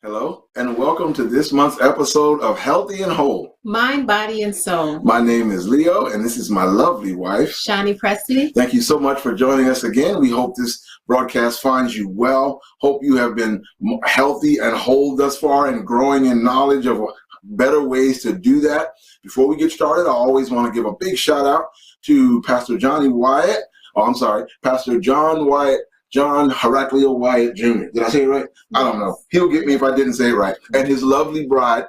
Hello, and welcome to this month's episode of Healthy and Whole. Mind, body, and soul. My name is Leo, and this is my lovely wife, Shani Presley. Thank you so much for joining us again. We hope this broadcast finds you well. Hope you have been healthy and whole thus far and growing in knowledge of better ways to do that. Before we get started, I always want to give a big shout out to Pastor John Wyatt, John Heraclio Wyatt Jr. Did I say it right? I don't know. He'll get me if I didn't say it right. And his lovely bride,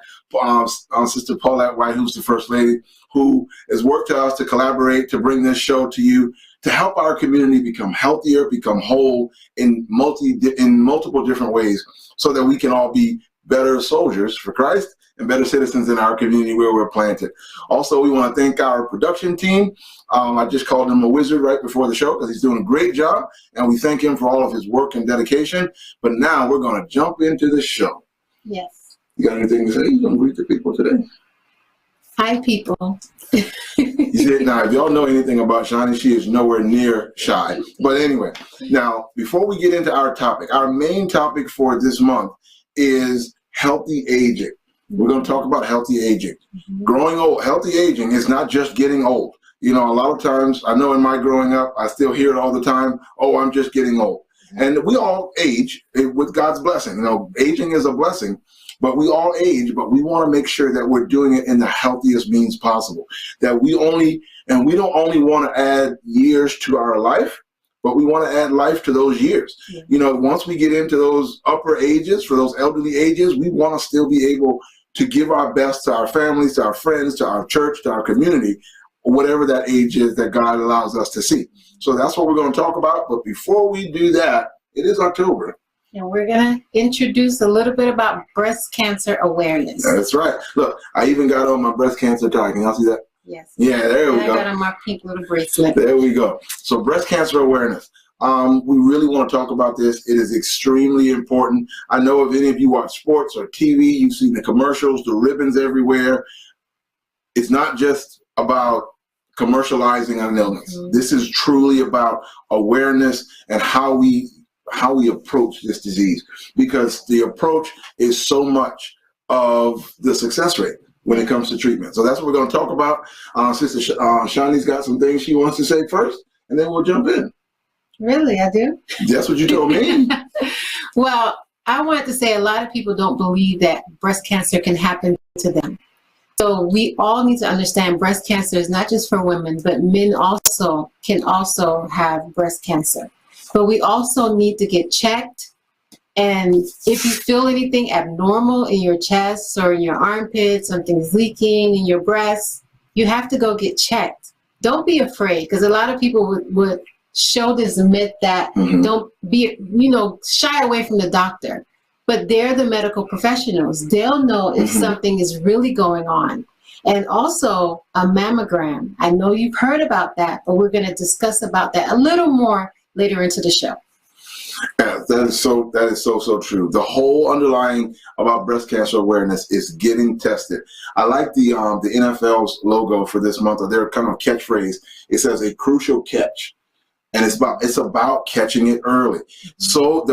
Sister Paulette White, who's the First Lady, who has worked to us to collaborate, to bring this show to you, to help our community become healthier, become whole in multiple different ways, so that we can all be better soldiers for Christ and better citizens in our community where we're planted. Also, we want to thank our production team. I just called him a wizard right before the show because he's doing a great job, and we thank him for all of his work and dedication. But now we're going to jump into the show. Yes. You got anything to say? You're going to greet the people today? Hi, people. You see, now, if y'all know anything about Shani, she is nowhere near shy. But anyway, now, before we get into our topic, our main topic for this month is healthy aging. We're going to talk about healthy aging. Mm-hmm. Growing old, healthy aging is not just getting old. You know, a lot of times, I know in my growing up, I still hear it all the time, oh, I'm just getting old. And we all age with God's blessing. You know, aging is a blessing, but we all age, but we want to make sure that we're doing it in the healthiest means possible. That we don't only want to add years to our life, but we want to add life to those years. Yeah. You know, once we get into those upper ages, for those elderly ages, we want to still be able to give our best to our families, to our friends, to our church, to our community, whatever that age is that God allows us to see. So that's what we're going to talk about. But before we do that, it is October. And we're going to introduce a little bit about breast cancer awareness. That's right. Look, I even got on my breast cancer tie. Can y'all see that? Yes. Yeah, there we go. I got on my pink little bracelet. There we go. So breast cancer awareness. We really want to talk about this. It is extremely important. I know if any of you watch sports or TV, you've seen the commercials, the ribbons everywhere. It's not just about commercializing an illness. Mm-hmm. This is truly about awareness and how we approach this disease, because the approach is so much of the success rate when it comes to treatment. So that's what we're going to talk about. Sister Shani's got some things she wants to say first, and then we'll jump in. Really, I do? That's what you told me. Well, I wanted to say a lot of people don't believe that breast cancer can happen to them. So we all need to understand breast cancer is not just for women, but men also can also have breast cancer. But we also need to get checked. And if you feel anything abnormal in your chest or in your armpit, something's leaking in your breast, you have to go get checked. Don't be afraid, because a lot of people would show this myth that don't be, shy away from the doctor. But they're the medical professionals. They'll know if something is really going on. And also a mammogram. I know you've heard about that, but we're going to discuss about that a little more later into the show. Yeah, that is so true. The whole underlying about breast cancer awareness is getting tested. I like the NFL's logo for this month, or their kind of catchphrase. It says a crucial catch, and it's about catching it early. So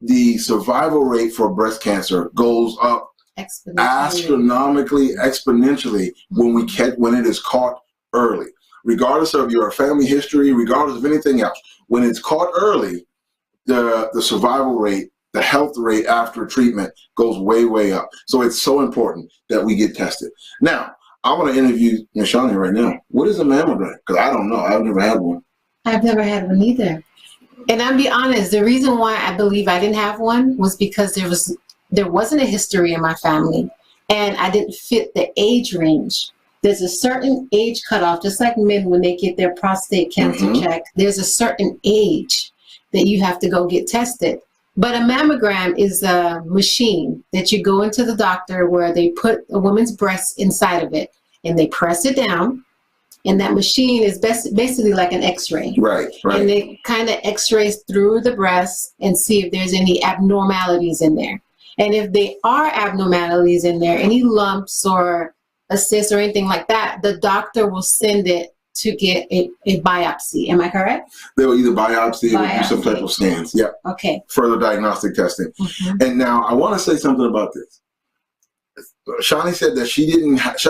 the survival rate for breast cancer goes up astronomically, exponentially when it is caught early. Regardless of your family history, regardless of anything else, when it's caught early, the survival rate, the health rate after treatment goes way, way up. So it's so important that we get tested. Now, I want to interview Ms. Shani right now. What is a mammogram? Because I don't know. I've never had one. I've never had one either. And I'll be honest, the reason why I believe I didn't have one was because there wasn't a history in my family, and I didn't fit the age range. There's a certain age cutoff, just like men when they get their prostate cancer checked. There's a certain age that you have to go get tested. But a mammogram is a machine that you go into the doctor where they put a woman's breast inside of it and they press it down. And that machine is basically like an x-ray. Right. And they kind of x-rays through the breast and see if there's any abnormalities in there. And if there are abnormalities in there, any lumps or a cyst or anything like that, the doctor will send it to get a biopsy. Am I correct? They will either biopsy or do some type of scans. Yeah. Okay. Further diagnostic testing. And now I want to say something about this. Shani said that she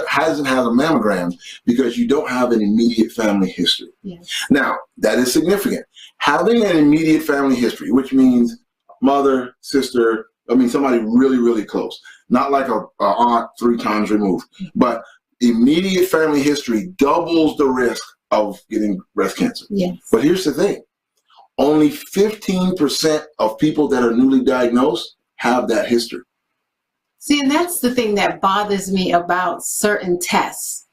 hasn't had a mammogram because you don't have an immediate family history. Yes. Now, that is significant. Having an immediate family history, which means mother, sister, somebody really, really close, not like a aunt 3 times removed, but immediate family history doubles the risk of getting breast cancer. Yes. But here's the thing. Only 15% of people that are newly diagnosed have that history. See, and that's the thing that bothers me about certain tests.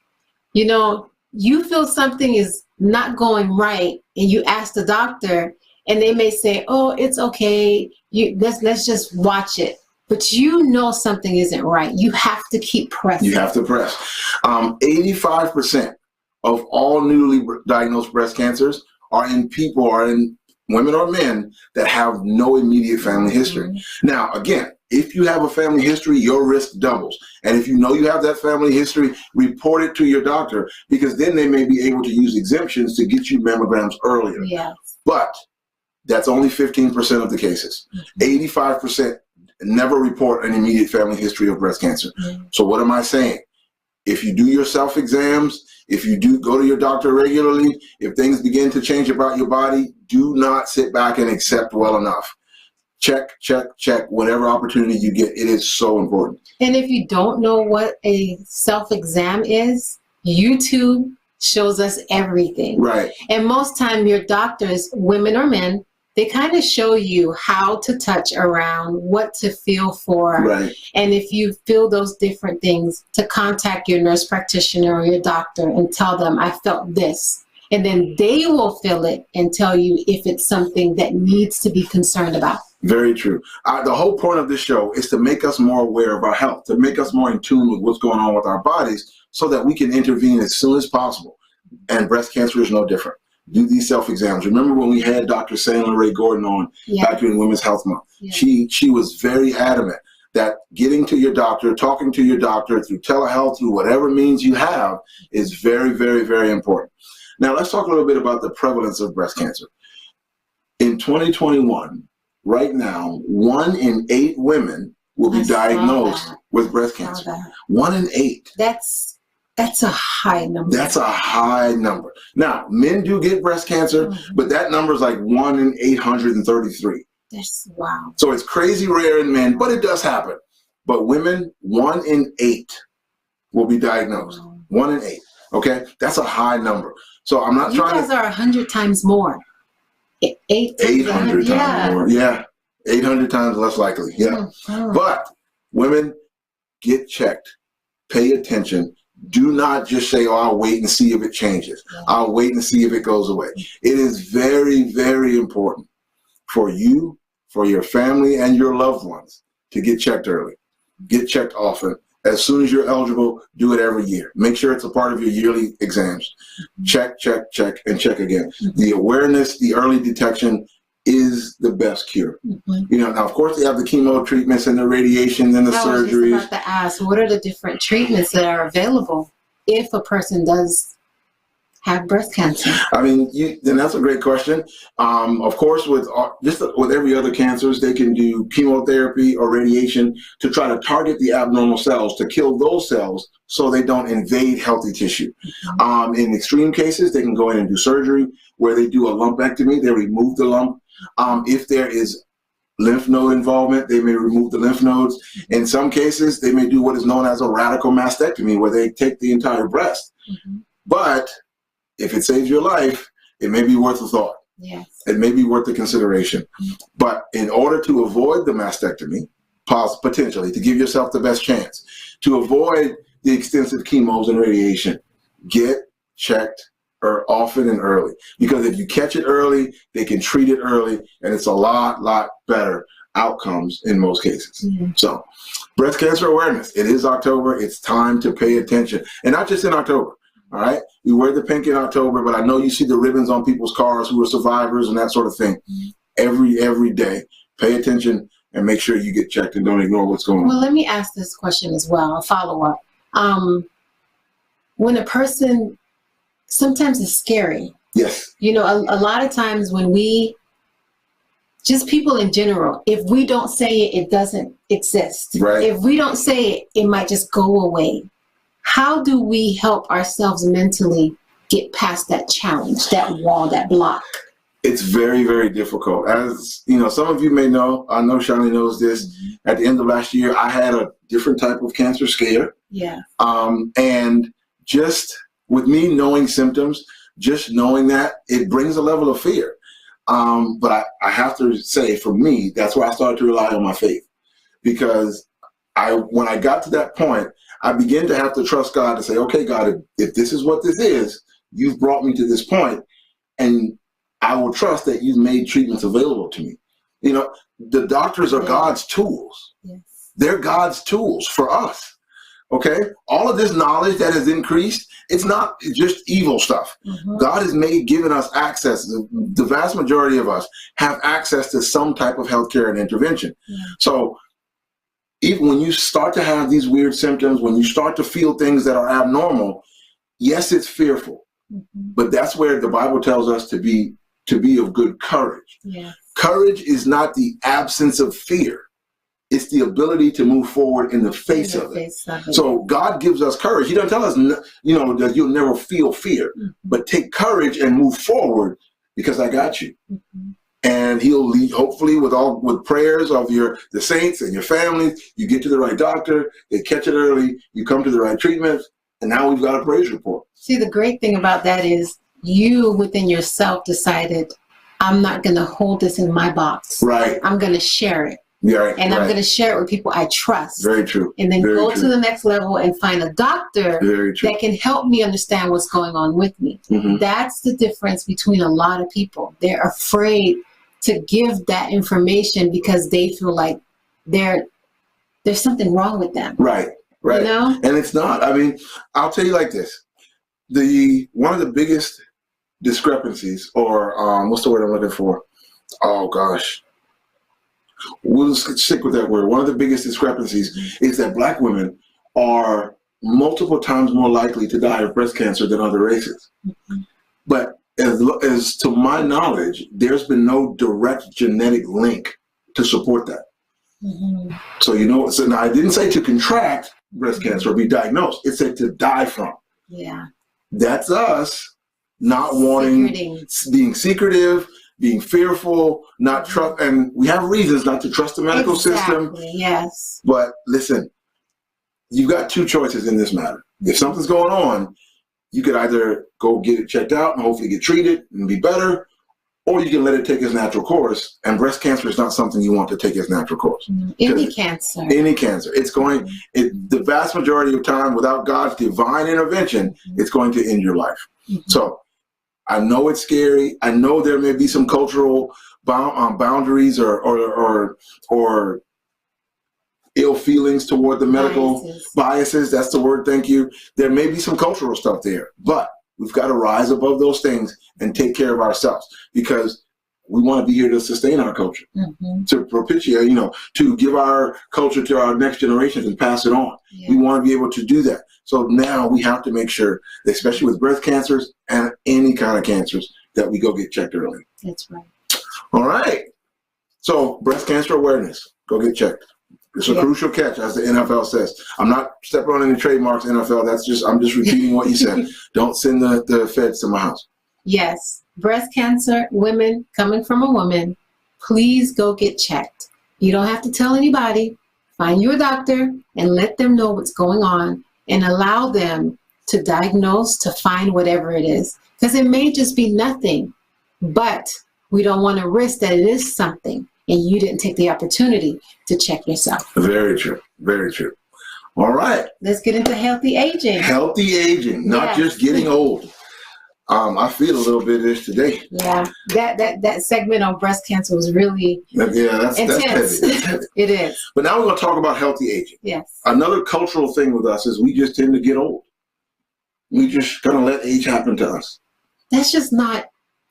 You know, you feel something is not going right and you ask the doctor and they may say, oh, it's okay. Let's just watch it. But you know something isn't right. You have to keep pressing. You have to press. 85% of all newly diagnosed breast cancers are in women or men that have no immediate family history. Now, again, if you have a family history, your risk doubles. And if you know you have that family history, report it to your doctor, because then they may be able to use exemptions to get you mammograms earlier. Yes. But that's only 15% of the cases. 85% never report an immediate family history of breast cancer. So what am I saying? If you do your self-exams, if you do go to your doctor regularly, if things begin to change about your body, do not sit back and accept well enough. Check, check, check, whatever opportunity you get. It is so important. And if you don't know what a self-exam is, YouTube shows us everything. Right. And most time your doctors, women or men, they kind of show you how to touch around, what to feel for. Right. And if you feel those different things, to contact your nurse practitioner or your doctor and tell them, I felt this. And then they will feel it and tell you if it's something that needs to be concerned about. Very true. The whole point of this show is to make us more aware of our health, to make us more in tune with what's going on with our bodies so that we can intervene as soon as possible. And breast cancer is no different. Do these self-exams. Remember when we had Dr. Sandra Ray Gordon on back during Women's Health Month? Yeah. She was very adamant that getting to your doctor, talking to your doctor through telehealth, through whatever means you have, is very, very, very important. Now, let's talk a little bit about the prevalence of breast cancer. In 2021, right now, 1 in 8 women will be diagnosed with breast cancer. 1 in 8. That's a high number. That's a high number. Now, men do get breast cancer, but that number is like 1 in 833. That's wow. So it's crazy rare in men, but it does happen. But women, 1 in 8 will be diagnosed. 1 in 8. Okay, that's a high number. So I'm not trying to. You guys are 100 times more. 800 times more. Yeah, 800 times less likely. Yeah, but women, get checked. Pay attention. Do not just say, oh, I'll wait and see if it changes. I'll wait and see if it goes away. It is very, very important for you, for your family, and your loved ones to get checked early. Get checked often. As soon as you're eligible, do it every year. Make sure it's a part of your yearly exams. Check, check, check, and check again. The awareness, the early detection is the best cure. You know, now, of course, they have the chemo treatments and the radiation and the surgeries. I was just about to ask, what are the different treatments that are available if a person does have breast cancer? I mean, then that's a great question. Of course, with every other cancers, they can do chemotherapy or radiation to try to target the abnormal cells, to kill those cells so they don't invade healthy tissue. In extreme cases, they can go in and do surgery where they do a lumpectomy. They remove the lump. If there is lymph node involvement, they may remove the lymph nodes. In some cases, they may do what is known as a radical mastectomy, where they take the entire breast. But if it saves your life, it may be worth a thought. Yes. It may be worth the consideration. But in order to avoid the mastectomy, potentially, to give yourself the best chance, to avoid the extensive chemos and radiation, get checked often and early. Because if you catch it early, they can treat it early, and it's a lot better outcomes in most cases. So, breast cancer awareness. It is October. It's time to pay attention. And not just in October. All right, we wear the pink in October, but I know you see the ribbons on people's cars who are survivors and that sort of thing. Every day, pay attention and make sure you get checked and don't ignore what's going on. Well, let me ask this question as well, a follow-up. When a person sometimes it's scary. Yes. You know, a lot of times when just people in general, if we don't say it, it doesn't exist. Right. If we don't say it, it might just go away. How do we help ourselves mentally get past that challenge, that wall, that block? It's very, very difficult. As you know, some of you may know, I know Shani knows this. At the end of last year, I had a different type of cancer scare. Yeah. And just with me knowing symptoms, just knowing that, it brings a level of fear. But I have to say, for me, that's where I started to rely on my faith. Because when I got to that point, I began to have to trust God to say, okay, God, if this is what this is, you've brought me to this point, and I will trust that you've made treatments available to me. You know, the doctors are God's tools. Yes. They're God's tools for us. Okay? All of this knowledge that has increased, it's not just evil stuff. God has given us access. The vast majority of us have access to some type of healthcare and intervention. So even when you start to have these weird symptoms, when you start to feel things that are abnormal, yes, it's fearful. But that's where the Bible tells us to be of good courage. Yes. Courage is not the absence of fear. It's the ability to move forward in the face of it. So God gives us courage. He doesn't tell us, you know, that you'll never feel fear, but take courage and move forward because I got you. And he'll lead, hopefully with prayers of the saints and your family, you get to the right doctor, they catch it early, you come to the right treatment, and now we've got a praise report. See, the great thing about that is you within yourself decided, I'm not going to hold this in my box. Right. I'm going to share it. Yeah, and I'm going to share it with people I trust. Very true. And then Very go true. to the next level and find a doctor that can help me understand what's going on with me. That's the difference between a lot of people. They're afraid to give that information because they feel like there's something wrong with them. Right. Right. You know? And it's not. I mean, I'll tell you like this. One of the biggest discrepancies, or what's the word I'm looking for? Oh, gosh. We'll stick with that word. One of the biggest discrepancies is that Black women are multiple times more likely to die of breast cancer than other races. But as to my knowledge, there's been no direct genetic link to support that. So, you know, so now I didn't say to contract breast cancer or be diagnosed. It said to die from. Yeah. That's us not wanting, being secretive, being fearful, not trust, and we have reasons not to trust the medical system. Yes. But listen, you've got two choices in this matter. If something's going on, you could either go get it checked out and hopefully get treated and be better, or you can let it take its natural course. And breast cancer is not something you want to take its natural course. Any cancer. Any cancer. It's going, the vast majority of time, without God's divine intervention, it's going to end your life. So I know it's scary. I know there may be some cultural boundaries or ill feelings toward the medical biases. That's the word. Thank you. There may be some cultural stuff there, but we've got to rise above those things and take care of ourselves, because we want to be here to sustain our culture, to propitiate, you know, to give our culture to our next generations and pass it on. We want to be able to do that. So now we have to make sure, that, especially with breast cancers and any kind of cancers, that we go get checked early. That's right. All right. So breast cancer awareness, go get checked. It's a crucial catch, as the NFL says. I'm not stepping on any trademarks, NFL. I'm just repeating what you said. Don't send the feds to my house. Yes. Breast cancer, women, coming from a woman, please go get checked. You don't have to tell anybody. Find your doctor and let them know what's going on, and allow them to diagnose, to find whatever it is. Because it may just be nothing, but we don't want to risk that it is something and you didn't take the opportunity to check yourself. Very true. Very true. All right. Let's get into healthy aging. Healthy aging, not just getting old. I feel a little bit of this today. Yeah, that segment on breast cancer was really that's intense. That's heavy. It is. But now we're going to talk about healthy aging. Yes. Another cultural thing with us is we just tend to get old. We just kind of let age happen to us. That's just not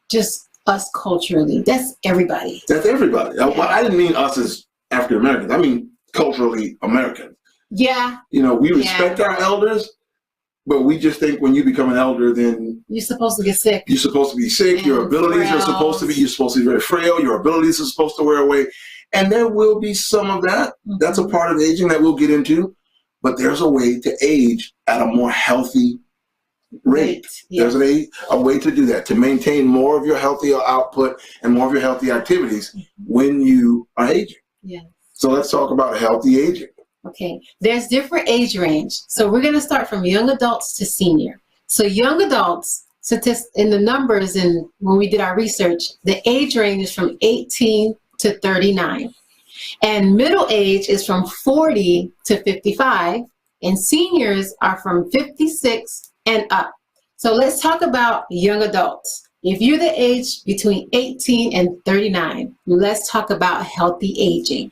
just us culturally. That's everybody. That's everybody. Yeah. Well, I didn't mean us as African Americans. I mean culturally American. Yeah. You know, we respect our elders, But we just think when you become an elder, then you're supposed to get sick. You're supposed to be sick. Your abilities are supposed to be, you're supposed to be very frail. Your abilities are supposed to wear away. And there will be some of that. That's a part of aging that we'll get into. But there's a way to age at a more healthy rate. There's a way to do that, to maintain more of your healthy output and more of your healthy activities when you are aging. Yeah. So let's talk about healthy aging. Okay, there's different age range. So we're going to start from young adults to senior. So young adults, in the numbers and when we did our research, the age range is from 18 to 39. And middle age is from 40 to 55. And seniors are from 56 and up. So let's talk about young adults. If you're the age between 18 and 39, let's talk about healthy aging.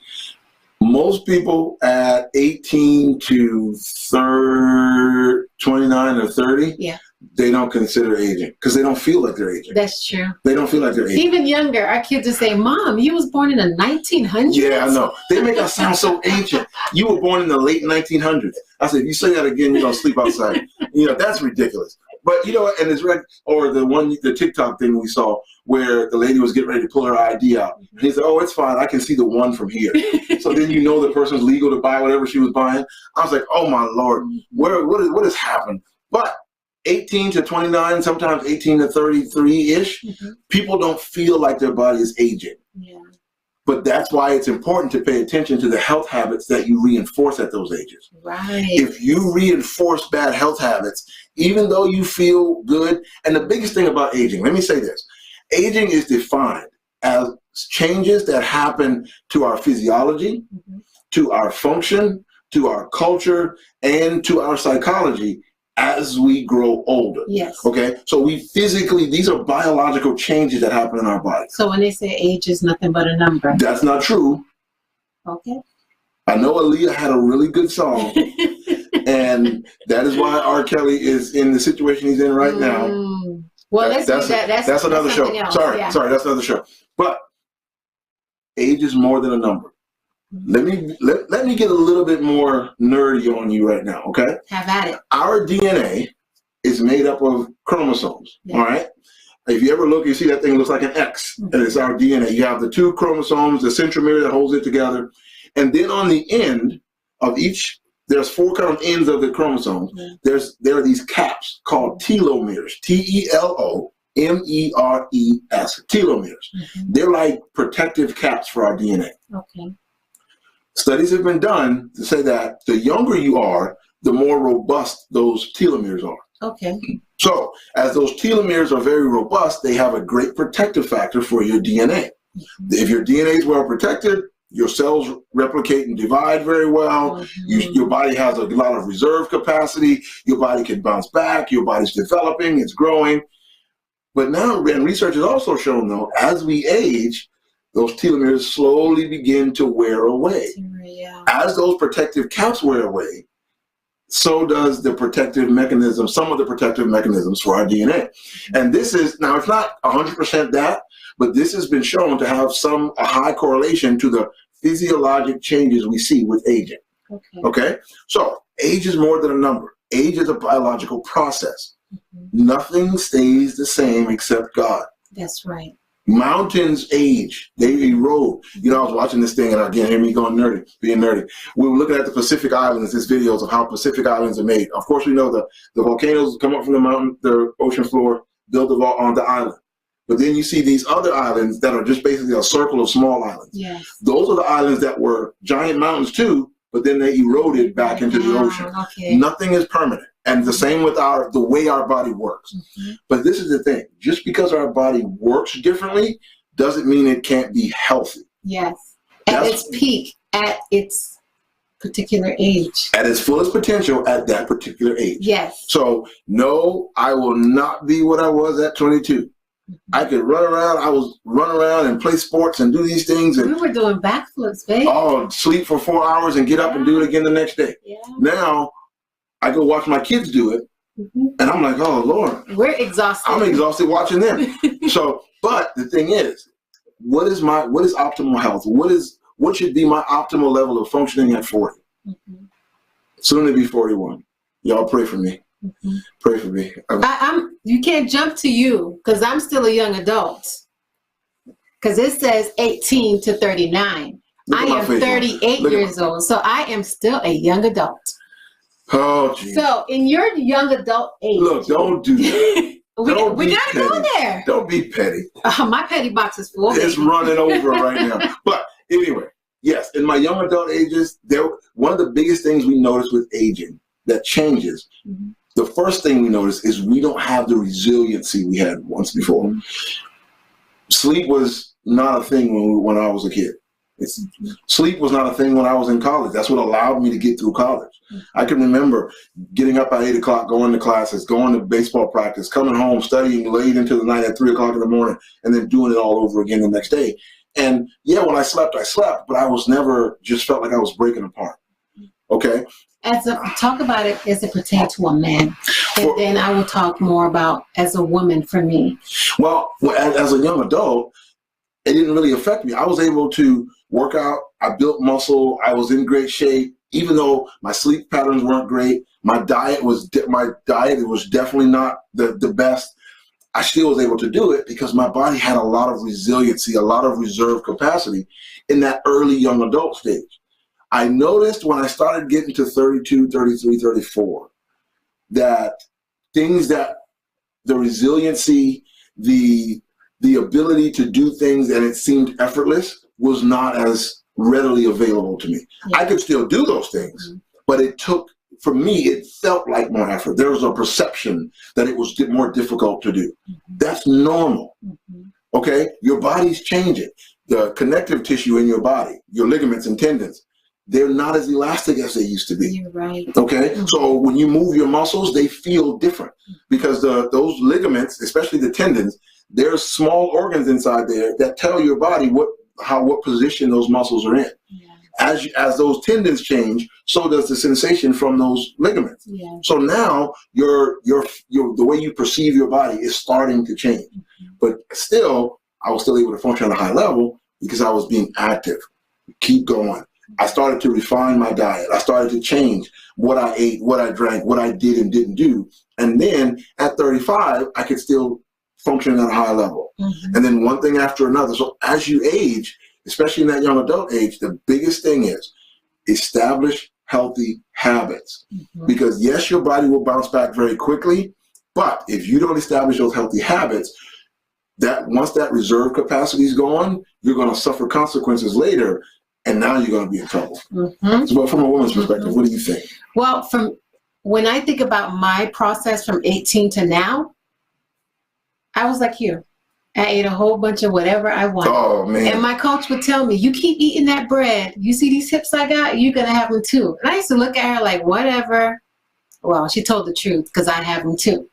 Most people at 18 to 29 or 30, they don't consider aging because they don't feel like they're aging. That's true. They don't feel like they're aging. Even younger, our kids will say, Mom, you was born in the 1900s? Yeah, I know. They make us sound so ancient. You were born in the late 1900s. I said, if you say that again, you're going to sleep outside. That's ridiculous. But, and it's right, or the TikTok thing we saw where the lady was getting ready to pull her ID out. And he said, oh, it's fine. I can see the one from here. So then the person's legal to buy whatever she was buying. I was like, oh, my Lord, what has happened? But 18 to 29, sometimes 18 to 33-ish, people don't feel like their body is aging. Yeah. But that's why it's important to pay attention to the health habits that you reinforce at those ages. Right. If you reinforce bad health habits, even though you feel good, and the biggest thing about aging, let me say this, aging is defined as changes that happen to our physiology, to our function, to our culture, and to our psychology as we grow older. Yes. Okay? So these are biological changes that happen in our body. So when they say age is nothing but a number. That's not true. Okay. I know Aaliyah had a really good song, and that is why R. Kelly is in the situation he's in right now. Well, that's another show. Else. Sorry, that's another show. But age is more than a number. Let me get a little bit more nerdy on you right now, okay? Have at it. Our DNA is made up of chromosomes, all right? If you ever look, you see that thing looks like an X, and it's our DNA. You have the two chromosomes, the centromere that holds it together, and then on the end of each, there's four kind of ends of the chromosomes. There are these caps called telomeres, Telomeres, telomeres. They're like protective caps for our DNA. Okay. Studies have been done to say that the younger you are, the more robust those telomeres are. Okay. So as those telomeres are very robust, they have a great protective factor for your DNA. If your DNA is well protected, your cells replicate and divide very well. Your body has a lot of reserve capacity. Your body can bounce back. Your body's developing. It's growing. But now, and research has also shown, though, as we age, those telomeres slowly begin to wear away. As those protective caps wear away, so does the protective mechanism, some of the protective mechanisms for our DNA. And this is, now it's not 100% that, but this has been shown to have a high correlation to the physiologic changes we see with aging. Okay? So age is more than a number. Age is a biological process. Nothing stays the same except God. That's right. Mountains age, they erode. I was watching this thing, and again, hear me being nerdy. We were looking at the Pacific Islands, these videos of how Pacific Islands are made. Of course, we know the volcanoes come up from the mountain, the ocean floor, build on the island. But then you see these other islands that are just basically a circle of small islands. Yes. Those are the islands that were giant mountains too, but then they eroded back into the ocean. Okay. Nothing is permanent. And the same with the way our body works. But this is the thing. Just because our body works differently doesn't mean it can't be healthy. Yes. At its peak, at its particular age. At its fullest potential at that particular age. Yes. So, no, I will not be what I was at 22. I could run around. I was run around and play sports and do these things. And we were doing backflips, baby. Oh, sleep for 4 hours and get up and do it again the next day. Now, I go watch my kids do it, and I'm like, oh, Lord. We're exhausted. I'm exhausted watching them. But the thing is, what is optimal health? What should be my optimal level of functioning at 40? Soon to be 41. Y'all pray for me. Pray for me. You can't jump to you because I'm still a young adult. Because it says 18 to 39. I am 38 years old, so I am still a young adult. Oh, geez. So in your young adult age. Look, don't do that. we got to go there. Don't be petty. My petty box is full. It's running over right now. But anyway, yes, in my young adult ages, one of the biggest things we notice with aging that changes, the first thing we notice is we don't have the resiliency we had once before. Sleep was not a thing when I was a kid. Sleep was not a thing when I was in college. That's what allowed me to get through college. I can remember getting up at 8 o'clock, going to classes, going to baseball practice, coming home, studying late into the night at 3 o'clock in the morning, and then doing it all over again the next day. And yeah, when I slept, but I was never just felt like I was breaking apart. Okay? Talk about it as it pertains to a man. And then I will talk more about as a woman for me. Well, as a young adult, it didn't really affect me. I was able to work out. I built muscle. I was in great shape, even though my sleep patterns weren't great. My diet was definitely not the best. I still was able to do it because my body had a lot of resiliency, a lot of reserve capacity in that early young adult stage. I noticed when I started getting to 32, 33, 34, that the resiliency, the ability to do things and it seemed effortless was not as readily available to me. Yeah. I could still do those things, but for me, it felt like more effort. There was a perception that it was more difficult to do. That's normal. Okay? Your body's changing. The connective tissue in your body, your ligaments and tendons, they're not as elastic as they used to be. You're right. Okay? So when you move your muscles, they feel different because those ligaments, especially the tendons, there's small organs inside there that tell your body what position those muscles are in. Yeah. As those tendons change, so does the sensation from those ligaments. Yeah. So now the way you perceive your body is starting to change. But still, I was still able to function at a high level because I was being active. Keep going. I started to refine my diet. I started to change what I ate, what I drank, what I did and didn't do. And then at 35, I could still function at a high level. And then one thing after another. So as you age, especially in that young adult age, the biggest thing is establish healthy habits. Because yes, your body will bounce back very quickly, but if you don't establish those healthy habits, once that reserve capacity is gone, you're going to suffer consequences later, and now you're going to be in trouble. So from a woman's perspective, what do you think? Well, when I think about my process from 18 to now, I was like you. I ate a whole bunch of whatever I wanted. Oh, man. And my coach would tell me, you keep eating that bread. You see these hips I got? You're going to have them too. And I used to look at her like, whatever. Well, she told the truth because I have them too.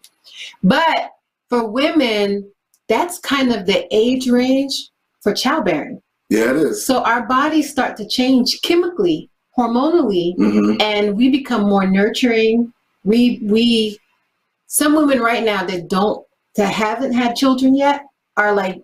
But for women, that's kind of the age range for childbearing. Yeah, it is. So our bodies start to change chemically, hormonally, and we become more nurturing. Some women right now that haven't had children yet are like,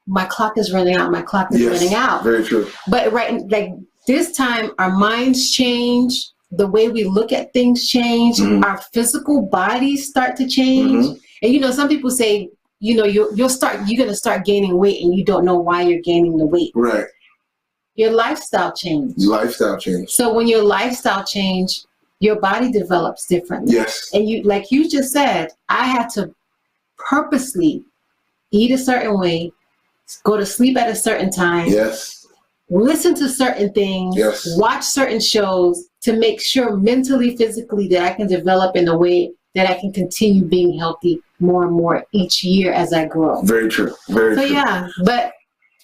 my clock is running out, my clock is running out. Very true. But like this time, our minds change, the way we look at things change, our physical bodies start to change. And some people say, you're going to start gaining weight and you don't know why you're gaining the weight. Right. Your lifestyle change. So when your lifestyle change, your body develops differently. Yes. And like you just said, I had to purposely eat a certain way, go to sleep at a certain time. Yes. Listen to certain things. Yes. Watch certain shows to make sure mentally, physically that I can develop in a way that I can continue being healthy more and more each year as I grow. Very true. Very true. So yeah, but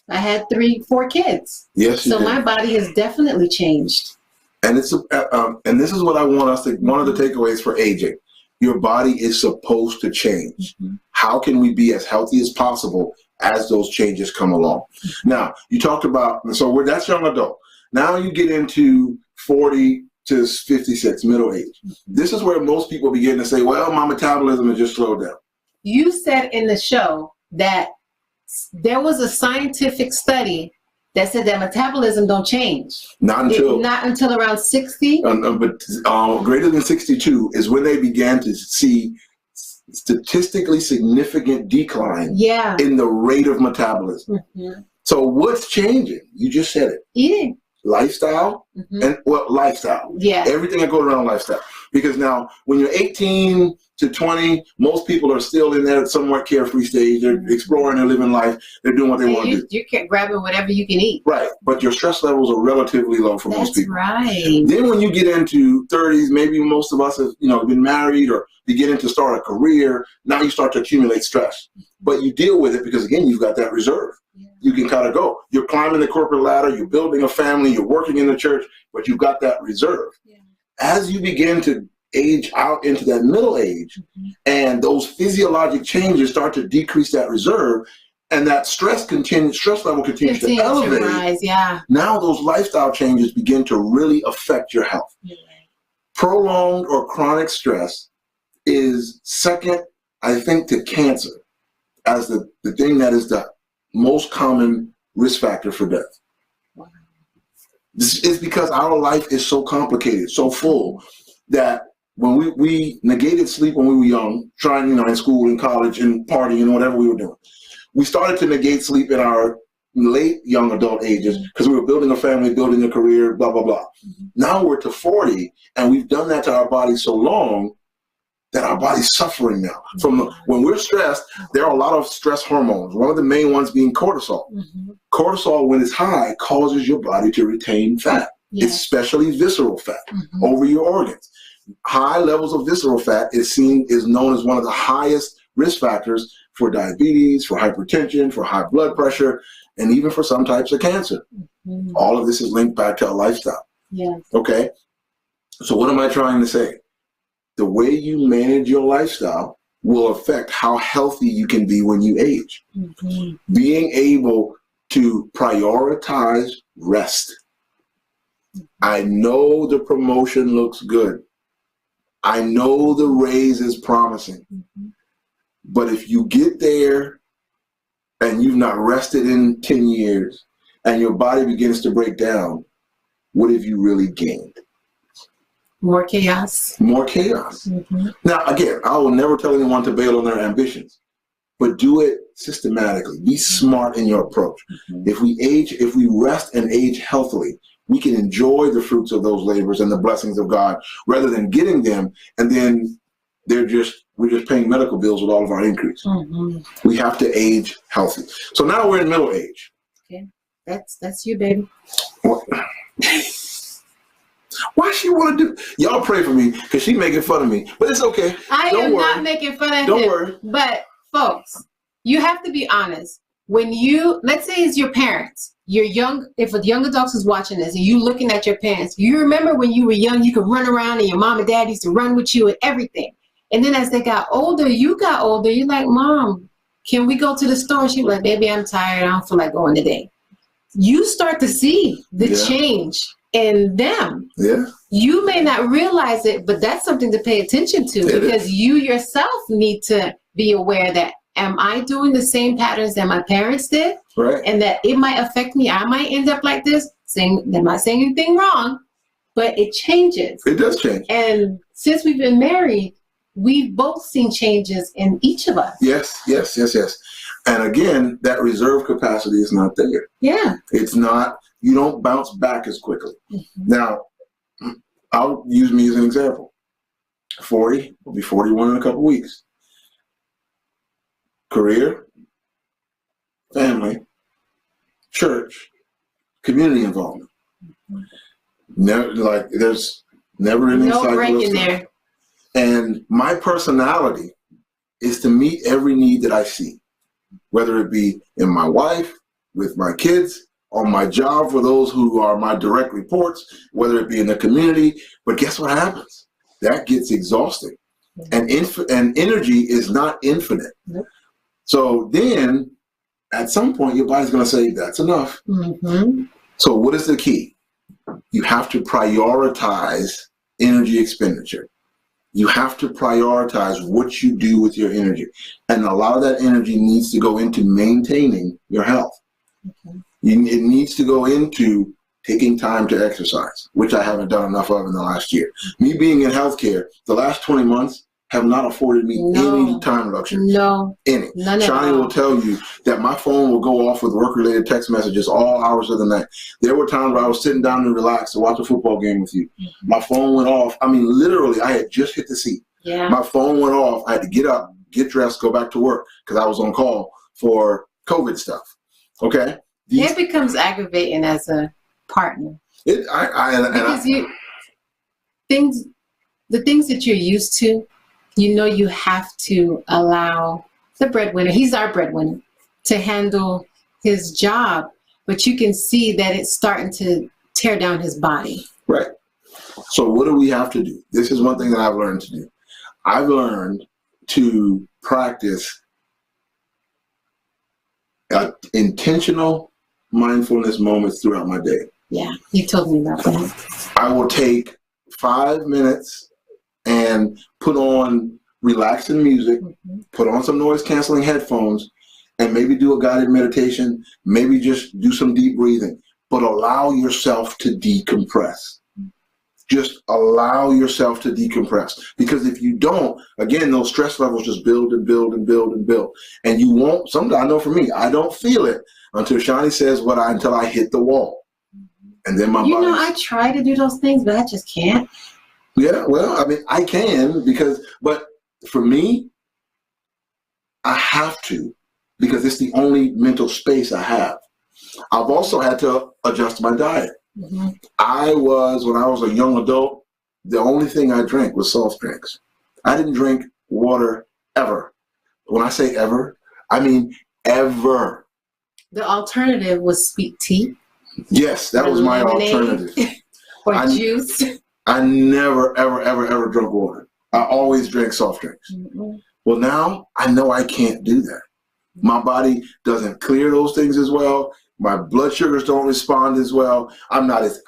I had 4 kids. Yes. So my body has definitely changed. And and this is what I want one of the takeaways for aging. Your body is supposed to change. How can we be as healthy as possible as those changes come along? Now, you talked about, that's young adult. Now you get into 40 to 56, middle age. This is where most people begin to say, well, my metabolism has just slowed down. You said in the show that there was a scientific study that said that metabolism don't change. Not until around 60. But greater than 62 is when they began to see statistically significant decline in the rate of metabolism. So what's changing? You just said it. Eating. Lifestyle and lifestyle. Yeah. Everything that goes around lifestyle. Because now when you're 18 to 20, most people are still in their somewhat carefree stage. They're exploring, they're living life. They're doing what they want to do. You're grabbing whatever you can eat. Right. But your stress levels are relatively low for most people. That's right. Then when you get into 30s, maybe most of us have, been married or beginning to start a career. Now you start to accumulate stress. But you deal with it because, again, you've got that reserve. You can kind of go. You're climbing the corporate ladder. You're building a family. You're working in the church, but you've got that reserve. As you begin to age out into that middle age, and those physiologic changes start to decrease that reserve, and that stress level continues to elevate. Rise, now those lifestyle changes begin to really affect your health. Prolonged or chronic stress is second, I think, to cancer as the thing that is the most common risk factor for death. This is because our life is so complicated, so full, that when we negated sleep when we were young, trying, in school and college and partying and whatever we were doing. We started to negate sleep in our late young adult ages because we were building a family, building a career, blah, blah, blah. Now we're to 40 and we've done that to our body so long that our body's suffering now. When we're stressed, there are a lot of stress hormones. One of the main ones being cortisol. Cortisol, when it's high, causes your body to retain fat, especially visceral fat over your organs. High levels of visceral fat is known as one of the highest risk factors for diabetes, for hypertension, for high blood pressure, and even for some types of cancer. All of this is linked back to a lifestyle. Okay? So what am I trying to say? The way you manage your lifestyle will affect how healthy you can be when you age. Being able to prioritize rest. I know the promotion looks good. I know the raise is promising. But if you get there and you've not rested in 10 years and your body begins to break down, what have you really gained? More chaos. More chaos. Now, again, I will never tell anyone to bail on their ambitions, but do it systematically. Be smart in your approach. If we rest and age healthily, we can enjoy the fruits of those labors and the blessings of God rather than getting them and then we're just paying medical bills with all of our increase. We have to age healthy. So now we're in middle age. Okay, that's you, baby. Why she want to do? Y'all pray for me because she's making fun of me, but it's okay. I am not making fun of him. Don't worry. But folks, you have to be honest. When let's say it's your parents, you're young. If a young adult is watching this and you looking at your parents, you remember when you were young, you could run around and your mom and dad used to run with you and everything. And then as they got older, you're like, Mom, can we go to the store? She was like, baby, I'm tired. I don't feel like going today. You start to see the change in them. You may not realize it, but that's something to pay attention to because you yourself need to be aware that, am I doing the same patterns that my parents did? And that it might affect me. I might end up like this. I'm not saying anything wrong, but it changes. It does change. And since we've been married, we've both seen changes in each of us. Yes. And again, that reserve capacity is not there. It's not. You don't bounce back as quickly. Now, I'll use me as an example. 40, will be 41 in a couple weeks. Career, family, church, community involvement. There's never any break in there. And my personality is to meet every need that I see, whether it be in my wife, with my kids, on my job for those who are my direct reports, whether it be in the community. But guess what happens? That gets exhausting. And energy is not infinite. So then, at some point, your body's going to say, that's enough. So what is the key? You have to prioritize energy expenditure. You have to prioritize what you do with your energy. And a lot of that energy needs to go into maintaining your health. It needs to go into taking time to exercise, which I haven't done enough of in the last year. Me being in healthcare, the last 20 months have not afforded me any time reduction. No. Any. Shani will tell you that my phone will go off with work-related text messages all hours of the night. There were times where I was sitting down and relaxed to watch a football game with you. Mm-hmm. My phone went off. I mean, literally, I had just hit the seat. Yeah. My phone went off. I had to get up, get dressed, go back to work because I was on call for COVID stuff. Okay? It becomes aggravating as a partner. The things that you're used to, you have to allow the breadwinner, he's our breadwinner, to handle his job, but you can see that it's starting to tear down his body. Right. So what do we have to do? This is one thing that I've learned to do. I've learned to practice intentional mindfulness moments throughout my day. Yeah, you told me about that. I will take 5 minutes and put on relaxing music, put on some noise canceling headphones, and maybe do a guided meditation, maybe just do some deep breathing, but allow yourself to decompress. Just allow yourself to decompress. Because if you don't, again, those stress levels just build and build and build and build. And you won't, sometimes I know for me, I don't feel it until Shani says until I hit the wall. And then my body. I try to do those things, but I just can't. Yeah, well, I mean, I can but for me, I have to because it's the only mental space I have. I've also had to adjust my diet. Mm-hmm. When I was a young adult, the only thing I drank was soft drinks. I didn't drink water ever. When I say ever, I mean ever. The alternative was sweet tea. Yes, that was my alternative. Or juice. I never, ever, ever, ever drank water. I always drank soft drinks. Mm-hmm. Well, now I know I can't do that. My body doesn't clear those things as well. My blood sugars don't respond as well. I'm not as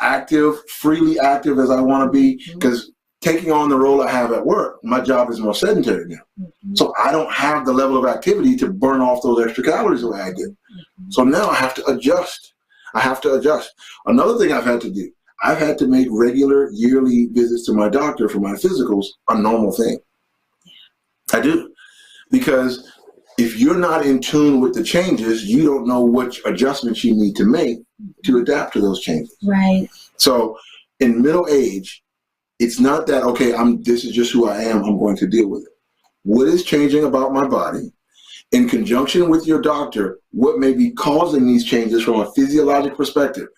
freely active as I want to be because taking on the role I have at work, my job is more sedentary now. Mm-hmm. So I don't have the level of activity to burn off those extra calories the way I did. Mm-hmm. So now I have to adjust. Another thing I've had to do, I've had to make regular yearly visits to my doctor for my physicals a normal thing. I do. Because if you're not in tune with the changes, you don't know which adjustments you need to make to adapt to those changes. Right. So in middle age, it's not that, okay, this is just who I am, I'm going to deal with it. What is changing about my body? In conjunction with your doctor, what may be causing these changes from a physiologic perspective?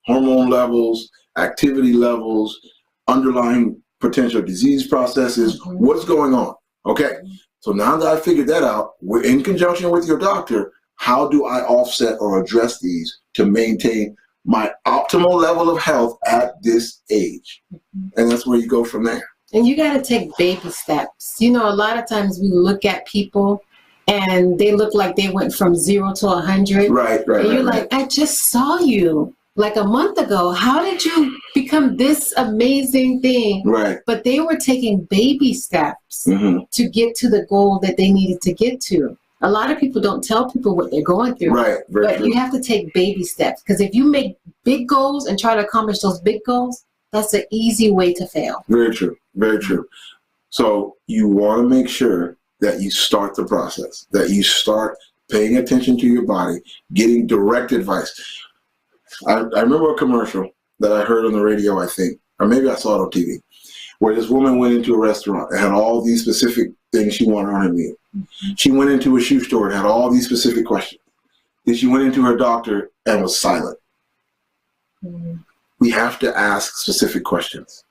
Hormone levels, activity levels, underlying potential disease processes, what's going on? Okay, so now that I figured that out, we're in conjunction with your doctor, how do I offset or address these to maintain my optimal level of health at this age? And that's where you go from there. And you got to take baby steps. A lot of times we look at people and they look like they went from 0 to 100. Right. And you're like, I just saw you like a month ago. How did you become this amazing thing? Right. But they were taking baby steps to get to the goal that they needed to get to. A lot of people don't tell people what they're going through. Right. But you have to take baby steps because if you make big goals and try to accomplish those big goals, that's an easy way to fail. Very true. Very true. So you want to make sure that you start the process, that you start paying attention to your body, getting direct advice. I remember a commercial that I heard on the radio, I think, or maybe I saw it on TV, where this woman went into a restaurant and had all these specific things she wanted on her meal. She went into a shoe store and had all these specific questions. Then she went into her doctor and was silent. We have to ask specific questions.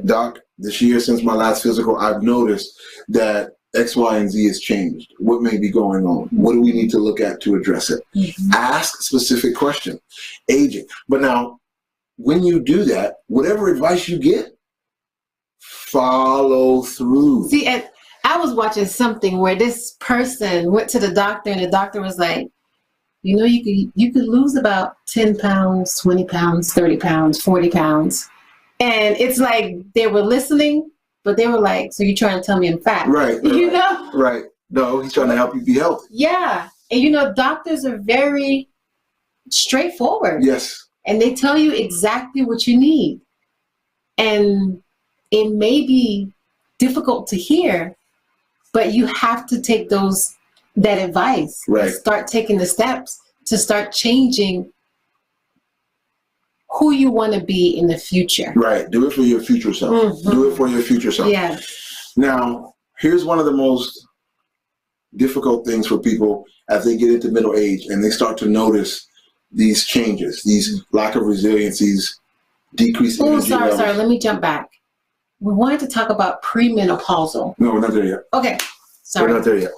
Doc, this year since my last physical, I've noticed that X, Y, and Z has changed. What may be going on? What do we need to look at to address it? Ask specific questions. Aging. But now, when you do that, whatever advice you get, follow through. See, I was watching something where this person went to the doctor and the doctor was like, you could lose about 10 pounds, 20 pounds, 30 pounds, 40 pounds. And it's like they were listening, but they were like, so you're trying to tell me I'm fat. Right. Right. No, he's trying to help you be healthy. Yeah. And doctors are very straightforward. Yes. And they tell you exactly what you need. And it may be difficult to hear, but you have to take that advice. Right. Start taking the steps to start changing who you want to be in the future. Right. Do it for your future self. Mm-hmm. Do it for your future self. Yeah. Now, here's one of the most difficult things for people as they get into middle age and they start to notice these changes, these lack of resiliencies, decreased energy levels. Sorry. Let me jump back. We wanted to talk about premenopausal. No, we're not there yet. Okay. Sorry. We're not there yet.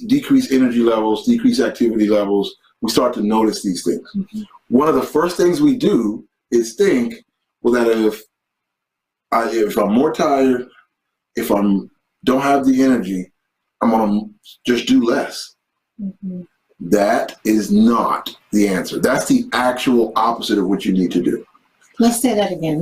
Decreased energy levels, decreased activity levels. We start to notice these things. Mm-hmm. One of the first things we do is think, well, that if I'm more tired, if I don't have the energy, I'm going to just do less. Mm-hmm. That is not the answer. That's the actual opposite of what you need to do. Let's say that again.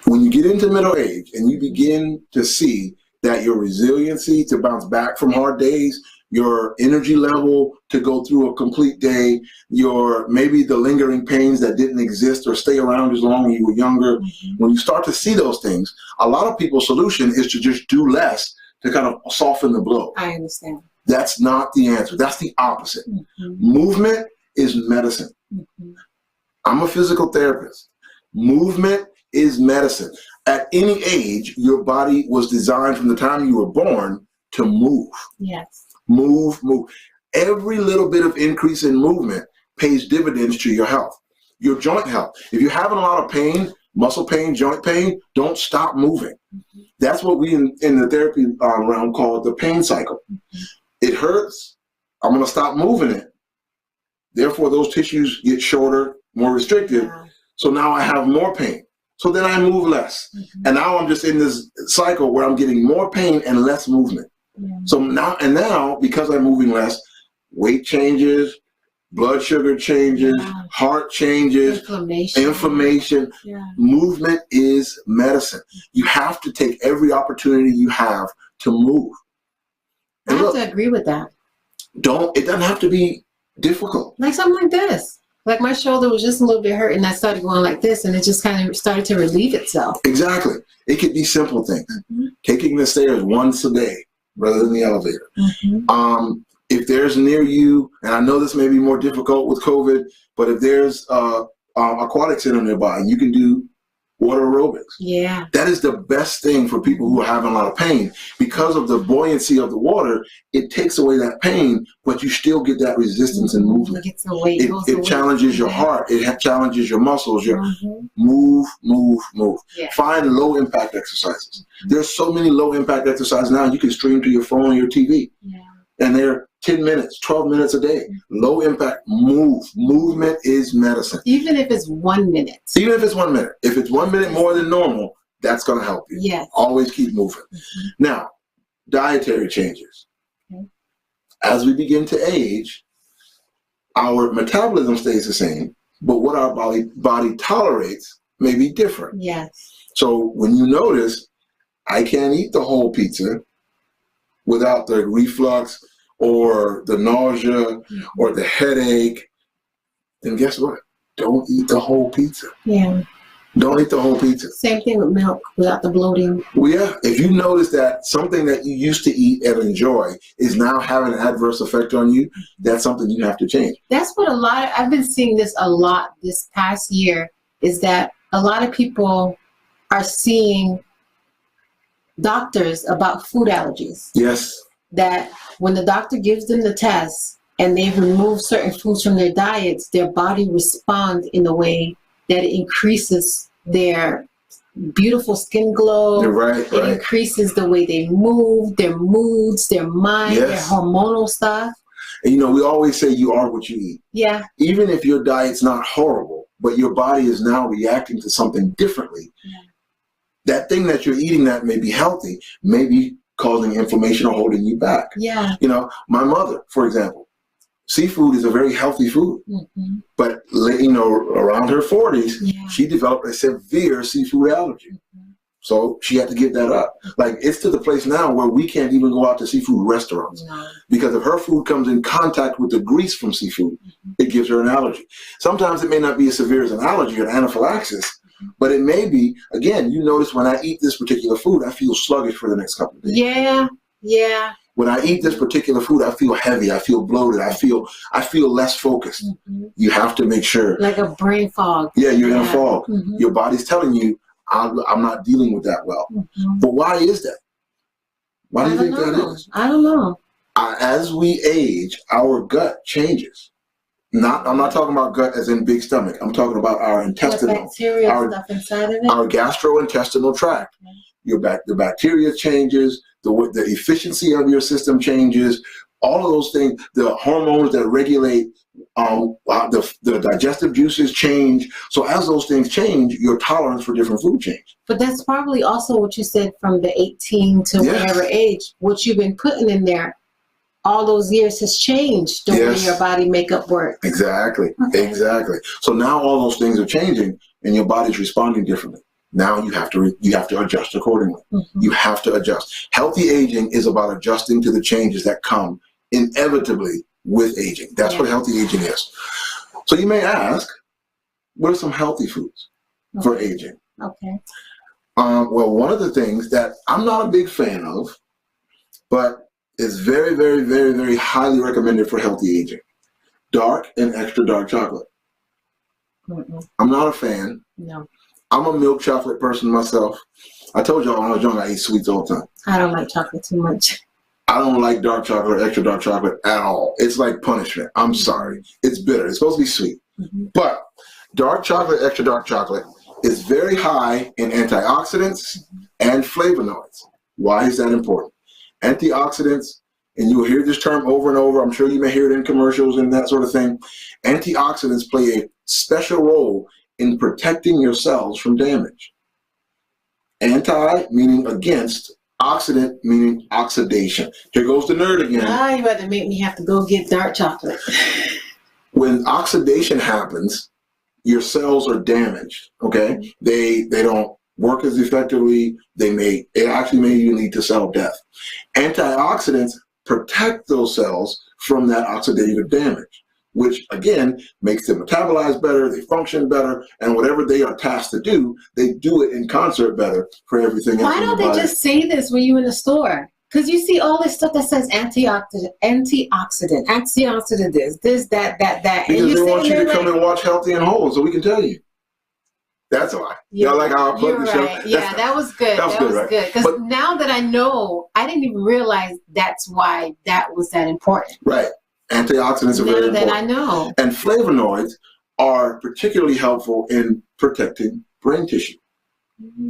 When you get into middle age and you begin to see that your resiliency to bounce back from hard days, your energy level to go through a complete day, maybe the lingering pains that didn't exist or stay around as long when you were younger, when you start to see those things, a lot of people's solution is to just do less to kind of soften the blow. I understand. That's not the answer. That's the opposite. Mm-hmm. Movement is medicine. Mm-hmm. I'm a physical therapist. Movement is medicine. At any age, your body was designed from the time you were born to move. Yes. Move. Every little bit of increase in movement pays dividends to your health, your joint health. If you're having a lot of pain, muscle pain, joint pain, don't stop moving. Mm-hmm. That's what we in the therapy realm call the pain cycle. Mm-hmm. It hurts. I'm going to stop moving it. Therefore, those tissues get shorter, more restricted. Yeah. So now I have more pain. So then I move less. Mm-hmm. And now I'm just in this cycle where I'm getting more pain and less movement. Yeah. So now, because I'm moving less, weight changes, blood sugar changes, heart changes, inflammation. Yeah. Movement is medicine. You have to take every opportunity you have to move. And I have to agree with that. It doesn't have to be difficult. Like something like this. Like my shoulder was just a little bit hurt and I started going like this and it just kind of started to relieve itself. Exactly. It could be simple things. Mm-hmm. Taking the stairs once a day rather than the elevator. Mm-hmm. If there's near you, and I know this may be more difficult with COVID, but if there's aquatic center nearby, you can do water aerobics. Yeah. That is the best thing for people who are having a lot of pain. Because of the buoyancy of the water, it takes away that pain, but you still get that resistance and movement. It challenges your heart. It challenges your muscles. Move. Yeah. Find low impact exercises. There's so many low impact exercises now you can stream to your phone or your TV. Yeah. And they're 10 minutes, 12 minutes a day. Low impact, move. Movement is medicine. Even if it's 1 minute. Even if it's 1 minute. If it's 1 minute more than normal, that's going to help you. Yes. Always keep moving. Mm-hmm. Now, dietary changes. Okay. As we begin to age, our metabolism stays the same, but what our body tolerates may be different. Yes. So when you notice, I can't eat the whole pizza without the reflux or the nausea or the headache, then guess what? Don't eat the whole pizza. Yeah. Don't eat the whole pizza. Same thing with milk without the bloating. Well, yeah. If you notice that something that you used to eat and enjoy is now having an adverse effect on you, that's something you have to change. That's what I've been seeing this a lot this past year, is that a lot of people are seeing doctors about food allergies. Yes. That when the doctor gives them the test and they've removed certain foods from their diets, their body responds in a way that it increases their beautiful skin glow. Right. It increases the way they move, their moods, their mind, their hormonal stuff. And we always say you are what you eat. Yeah. Even if your diet's not horrible, but your body is now reacting to something differently. Yeah. That thing that you're eating that may be healthy may be causing inflammation or holding you back. Yeah. My mother, for example, seafood is a very healthy food. Mm-hmm. But, around her 40s, she developed a severe seafood allergy. Mm-hmm. So she had to give that up. Like, it's to the place now where we can't even go out to seafood restaurants. No. Because if her food comes in contact with the grease from seafood, it gives her an allergy. Sometimes it may not be as severe as an allergy or anaphylaxis, but it may be, again, you notice when I eat this particular food, I feel sluggish for the next couple of days. Yeah. When I eat this particular food, I feel heavy, I feel bloated, I feel less focused. You have to make sure. Like a brain fog. Yeah, you're in a fog. Your body's telling you, I'm not dealing with that well. But why is that? Why do you think that is? I don't know. As we age, our gut changes. I'm not talking about gut as in big stomach. I'm talking about our intestinal, bacteria stuff inside of it. Our gastrointestinal tract. The bacteria changes. The efficiency of your system changes. All of those things. The hormones that regulate the digestive juices change. So as those things change, your tolerance for different food change. But that's probably also what you said from the 18 to whatever age. What you've been putting in there all those years has changed the way your body makeup works. Exactly. So now all those things are changing and your body's responding differently. Now you have to adjust accordingly. You have to adjust. Healthy aging is about adjusting to the changes that come inevitably with aging. That's what healthy aging is. So you may ask, what are some healthy foods for aging? Okay. Well, one of the things that I'm not a big fan of, but is very, very, very, very highly recommended for healthy aging: dark and extra dark chocolate. I'm not a fan. No. I'm a milk chocolate person myself. I told y'all when I was young, I ate sweets all the time. I don't like chocolate too much. I don't like dark chocolate or extra dark chocolate at all. It's like punishment. I'm sorry. It's bitter. It's supposed to be sweet. But dark chocolate, extra dark chocolate is very high in antioxidants and flavonoids. Why is that important? Antioxidants, and you'll hear this term over and over. I'm sure you may hear it in commercials and that sort of thing. Antioxidants play a special role in protecting your cells from damage. Anti meaning against, oxidant meaning oxidation. Here goes the nerd again. You about to make me have to go get dark chocolate. When oxidation happens, your cells are damaged. Okay, they don't work as effectively. It actually may even lead to cell death. Antioxidants protect those cells from that oxidative damage, which again makes them metabolize better, they function better, and whatever they are tasked to do, they do it in concert better for everything else. Why don't they just say this when you're in the store? Because you see all this stuff that says antioxidant this, that. Because they want you to come and watch Healthy and Whole, so we can tell you. That's why. Y'all like how I plugged the show? Yeah, that was good. That was good. Because now that I know, I didn't even realize that's why that was that important. Right. Antioxidants are very important. Now that I know. And flavonoids are particularly helpful in protecting brain tissue.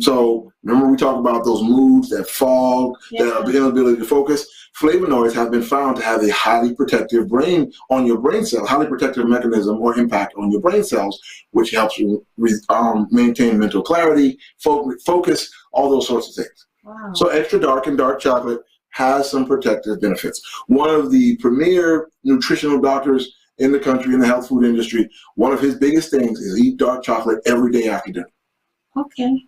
So remember we talked about those moods, that fog, that inability to focus. Flavonoids have been found to have a highly protective on your brain cell, highly protective mechanism or impact on your brain cells, which helps you maintain mental clarity, focus, all those sorts of things. Wow. So extra dark and dark chocolate has some protective benefits. One of the premier nutritional doctors in the country, in the health food industry, one of his biggest things is eat dark chocolate every day after dinner. Okay.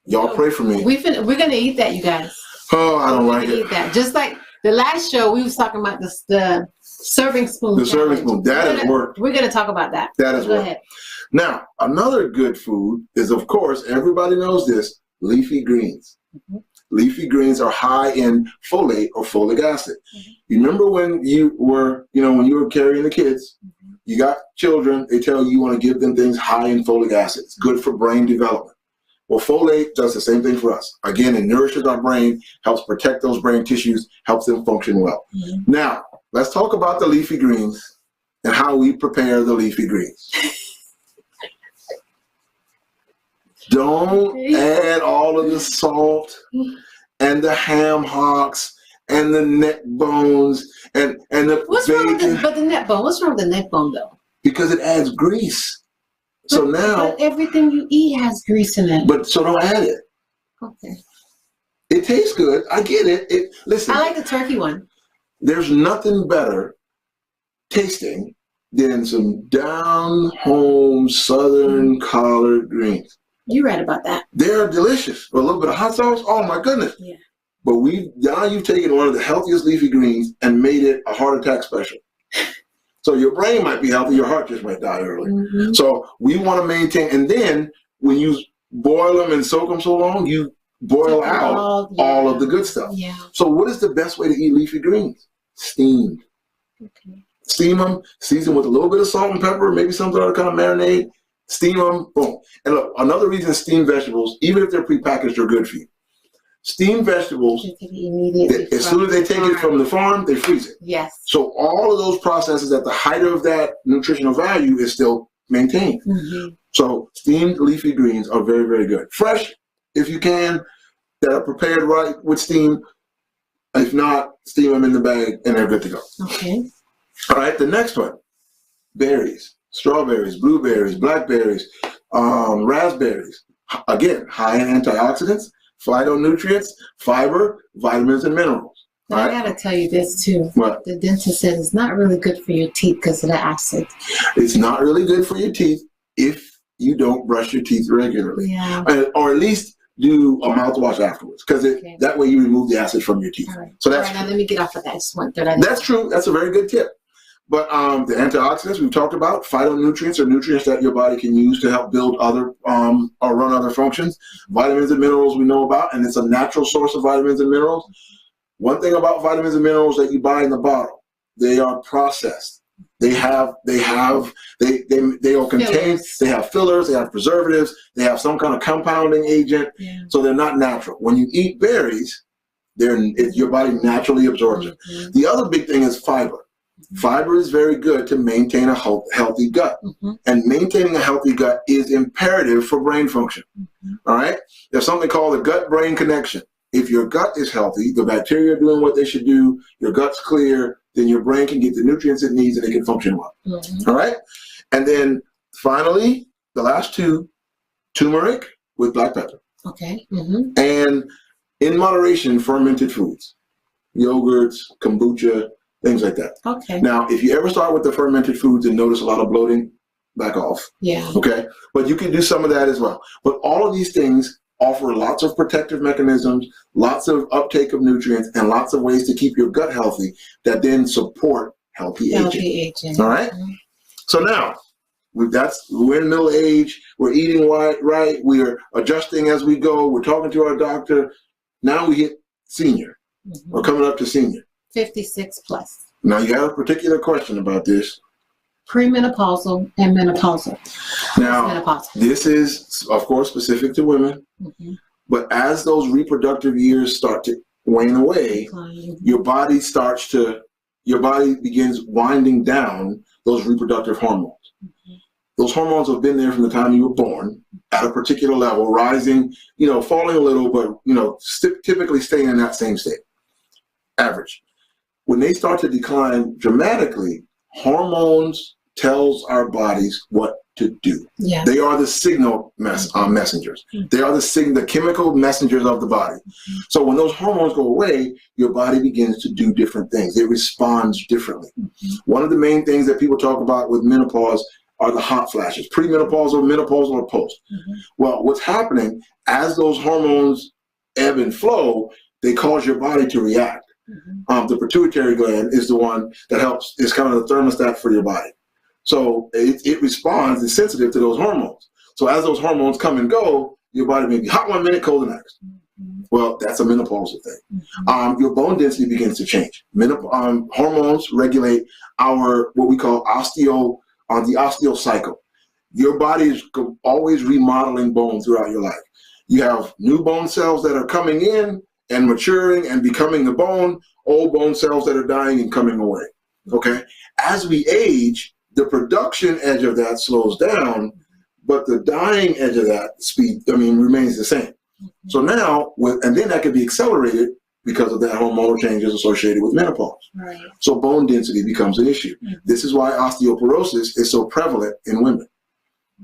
Y'all pray for me. We're going to eat that, you guys. Oh, I don't like it. Eat that. Just like the last show, we was talking about the serving spoon. The serving spoon. That has worked. We're going to talk about that. That has worked. Go ahead. Now, another good food is, of course, everybody knows this, leafy greens. Leafy greens are high in folate or folic acid. You remember when you were carrying the kids, you got children, they tell you want to give them things high in folic acid. It's good for brain development. Well, folate does the same thing for us. Again, it nourishes our brain, helps protect those brain tissues, helps them function well. Now, let's talk about the leafy greens and how we prepare the leafy greens. Don't add all of the salt and the ham hocks and the neck bones and the bacon. But the neck bone, what's wrong with the neck bone though? Because it adds grease. So now everything you eat has grease in it. But so don't add it. Okay. It tastes good. I get it. Listen. I like the turkey one. There's nothing better tasting than some down home southern collard greens. You read about that. They're delicious. With a little bit of hot sauce, oh my goodness. Yeah. But now you've taken one of the healthiest leafy greens and made it a heart attack special. So your brain might be healthy, your heart just might die early. Mm-hmm. So we want to maintain, and then when you boil them and soak them so long, you boil out all of the good stuff. Yeah. So what is the best way to eat leafy greens? Steamed. Okay. Steam them, season with a little bit of salt and pepper, maybe some other kind of marinade. Steam them, boom. And look, another reason steamed vegetables, even if they're prepackaged, are good for you. Steamed vegetables, as soon as they take it from the farm, they freeze it. Yes. So all of those processes at the height of that nutritional value is still maintained. Mm-hmm. So steamed leafy greens are very, very good. Fresh, if you can, that are prepared right with steam. If not, steam them in the bag and they're good to go. Okay. All right, the next one, berries, strawberries, blueberries, blackberries, raspberries. Again, high in antioxidants, phytonutrients, fiber, vitamins, and minerals. Now, right? I gotta tell you this too. What? The dentist said it's not really good for your teeth because of the acid. It's not really good for your teeth if you don't brush your teeth regularly. Yeah. Or at least do a mouthwash afterwards, because that way you remove the acid from your teeth. All right. So that's all right, now let me get off of that. That's true. That's a very good tip. But the antioxidants we've talked about, phytonutrients are nutrients that your body can use to help build other or run other functions. Vitamins and minerals we know about, and it's a natural source of vitamins and minerals. One thing about vitamins and minerals that you buy in the bottle, they are processed. They are contained. They have fillers. They have preservatives. They have some kind of compounding agent. Yeah. So they're not natural. When you eat berries, your body naturally absorbs it. Mm-hmm. The other big thing is fiber. Fiber is very good to maintain a healthy gut. Mm-hmm. And maintaining a healthy gut is imperative for brain function. Mm-hmm. All right? There's something called the gut-brain connection. If your gut is healthy, the bacteria are doing what they should do, your gut's clear, then your brain can get the nutrients it needs and it can function well. Mm-hmm. All right? And then finally, the last two, turmeric with black pepper. Okay. Mm-hmm. And in moderation, fermented foods, yogurts, kombucha, things like that. Okay. Now, if you ever start with the fermented foods and notice a lot of bloating, back off. Yeah. Okay. But you can do some of that as well. But all of these things offer lots of protective mechanisms, lots of uptake of nutrients, and lots of ways to keep your gut healthy that then support healthy aging. All right. Mm-hmm. So now, we're in middle age. We're eating right. We're adjusting as we go. We're talking to our doctor. Now we hit senior. Mm-hmm. We're coming up to senior. 56 plus. Now you have a particular question about this. Premenopausal and menopausal. Now, this is, of course, specific to women. Mm-hmm. But as those reproductive years start to wane away, your body begins winding down those reproductive hormones. Mm-hmm. Those hormones have been there from the time you were born at a particular level, rising, falling a little, but, typically staying in that same state, average. When they start to decline dramatically, hormones tells our bodies what to do. Yeah. They are the signal messengers. Mm-hmm. They are the chemical messengers of the body. Mm-hmm. So when those hormones go away, your body begins to do different things. It responds differently. Mm-hmm. One of the main things that people talk about with menopause are the hot flashes, premenopausal, menopausal, or post. Mm-hmm. Well, what's happening as those hormones ebb and flow, they cause your body to react. Mm-hmm. The pituitary gland is the one that helps, is kind of the thermostat for your body. So it responds, it's sensitive to those hormones. So as those hormones come and go, your body may be hot one minute, cold the next. Mm-hmm. Well, that's a menopausal thing. Mm-hmm. Your bone density begins to change. Hormones regulate what we call the osteo cycle. Your body is always remodeling bone throughout your life. You have new bone cells that are coming in and maturing and becoming the bone, old bone cells that are dying and coming away. Okay? As we age, the production edge of that slows down, but the dying edge of that remains the same. So now, and then that can be accelerated because of that hormonal changes associated with menopause. Right. So bone density becomes an issue. Mm-hmm. This is why osteoporosis is so prevalent in women.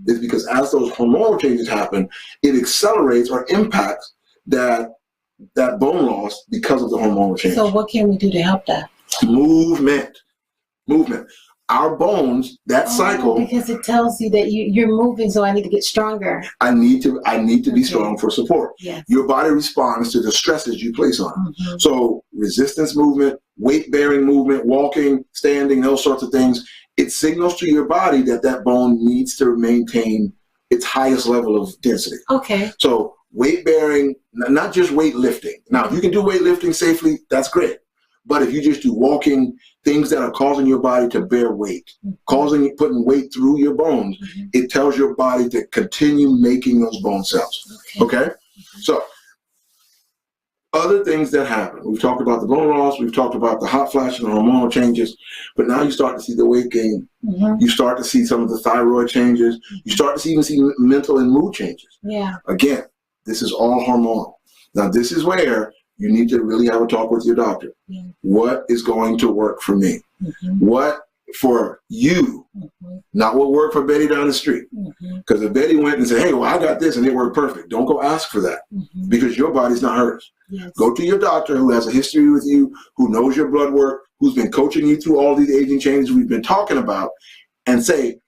It's because as those hormonal changes happen, it accelerates or impacts that bone loss because of the hormonal change. So what can we do to help that? Movement. our bones, that cycle. Because it tells you that you're moving, so I need to get stronger. I need to be strong for support. Yes. Your body responds to the stresses you place on it. So resistance movement, weight-bearing movement, walking, standing, those sorts of things, it signals to your body that that bone needs to maintain its highest level of density. Okay. So weight-bearing, not just weightlifting. Now, if you can do weightlifting safely, that's great. But if you just do walking, things that are causing your body to bear weight, putting weight through your bones, it tells your body to continue making those bone cells. Okay? So, other things that happen. We've talked about the bone loss, we've talked about the hot flash and hormonal changes, but now you start to see the weight gain. You start to see some of the thyroid changes. You start to even see mental and mood changes. Yeah. Again, this is all hormonal. Now, this is where you need to really have a talk with your doctor. What is going to work for me? What for you? Not what worked for Betty down the street. Because if Betty went and said, hey, well, I got this and it worked perfect, don't go ask for that because your body's not hers. Go to your doctor who has a history with you, who knows your blood work, who's been coaching you through all these aging changes we've been talking about, and say,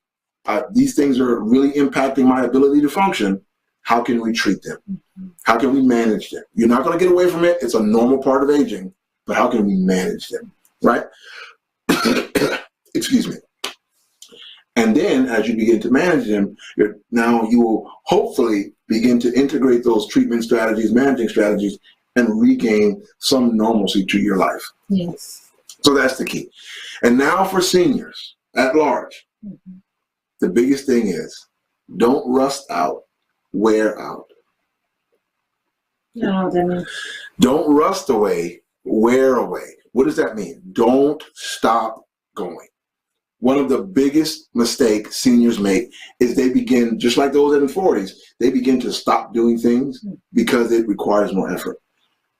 these things are really impacting my ability to function. How can we treat them? How can we manage them? You're not going to get away from it. It's a normal part of aging, but how can we manage them, right? Excuse me. And then as you begin to manage them, now you will hopefully begin to integrate those treatment strategies, managing strategies, and regain some normalcy to your life. Yes. So that's the key. And now for seniors at large, the biggest thing is don't rust out, wear out. No, that means don't rust away, wear away. What does that mean? Don't stop going. One of the biggest mistakes seniors make is they begin, just like those in the 40s, they begin to stop doing things because it requires more effort.